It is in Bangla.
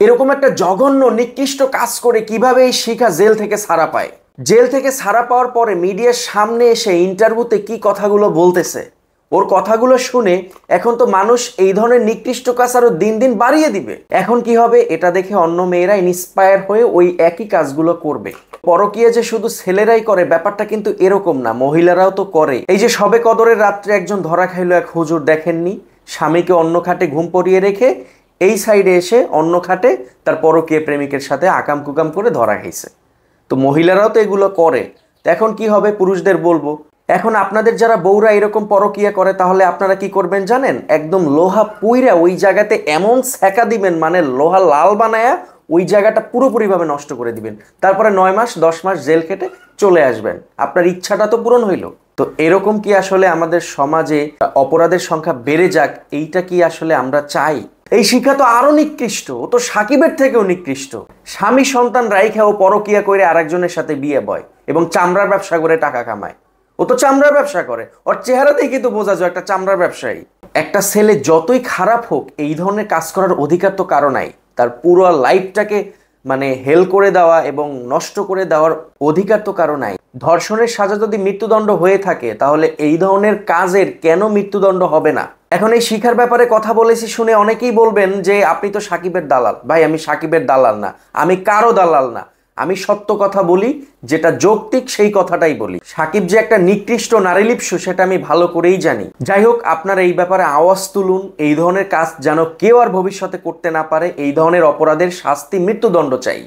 এরকম একটা জঘন্য নিকৃষ্ট কাজ করে কিভাবে এই শিখা জেল থেকে ছাড়া পায়? জেল থেকে ছাড়া পাওয়ার পরে মিডিয়ার সামনে এসে ইন্টারভিউতে কি কথাগুলো বলতেছে, ওর কথাগুলো শুনে এখন তো মানুষ এই ধরনের নিকৃষ্ট কাজ আরো দিন দিন বাড়িয়ে দিবে। এখন কি হবে, এটা দেখে অন্য মেয়েরা ইন্সপায়ার হয়ে ওই একই কাজগুলো করবে। পরকীয়া যে শুধু ছেলেরাই করে ব্যাপারটা কিন্তু এরকম না, মহিলারাও তো করে। এই যে সবে কদরের রাত্রে একজন ধরা খাইলো এক হুজুর, দেখেননি? স্বামীকে অন্য খাটে ঘুম পড়িয়ে রেখে এই সাইডে এসে অন্য খাটে তার পরকীয়া প্রেমিকের সাথে আকাম কুকাম করে ধরা খাইছে। তো মহিলারাও তো এগুলো করে। এখন কি হবে, পুরুষদের বলবো, এখন আপনাদের যারা বউরা এরকম পরকীয়া করে তাহলে আপনারা কি করবেন জানেন? একদম লোহা পুইরা ওই জায়গাতে এমন ছ্যাঁকা দিবেন, মানে লোহা লাল বানায়া ওই জায়গাটা পুরোপুরিভাবে নষ্ট করে দিবেন। তারপরে 9 মাস 10 মাস জেল খেটে চলে আসবেন, আপনার ইচ্ছাটা তো পূরণ হইল। তো এরকম কি আসলে আমাদের সমাজে অপরাধের সংখ্যা বেড়ে যাক, এইটা কি আসলে আমরা চাই? এই শিক্ষা তো আরো নিকৃষ্ট, ও তো সাকিবের থেকেও নিকৃষ্ট। স্বামী সন্তান রাইখা ও পরকীয়া করে আরেকজনের সাথে বিয়ে বয় এবং চামড়ার ব্যবসা করে টাকা কামায়। ও তো চামড়ার ব্যবসা করে, ওর চেহারাতেই কিন্তু বোঝা যায় একটা চামড়ার ব্যবসায়ী। একটা ছেলে যতই খারাপ হোক এই ধরনের কাজ করার অধিকার তো কারো নাই। তার পুরো লাইফটাকে মানে হেল করে দেওয়া এবং নষ্ট করে দেওয়ার অধিকার তো কারো নাই। ধর্ষণের সাজা যদি মৃত্যুদণ্ড হয়ে থাকে তাহলে এই ধরনের কাজের কেন মৃত্যুদণ্ড হবে না? এখন এই শিখার ব্যাপারে কথা বলেছি শুনে অনেকেই বলবেন যে আপনি তো সাকিবের দালাল। ভাই, আমি সাকিবের দালাল না, আমি কারো দালাল না। আমি সত্য কথা বলি, যেটা যৌক্তিক সেই কথাটাই বলি। সাকিব যে একটা নিকৃষ্ট নারীলিপ্সু সেটা আমি ভালো করেই জানি। যাই হোক, আপনারা এই ব্যাপারে আওয়াজ তুলুন। এই ধরনের কাজ যেন কেউ আর ভবিষ্যতে করতে না পারে। এই ধরনের অপরাধের শাস্তি মৃত্যুদণ্ড চাই।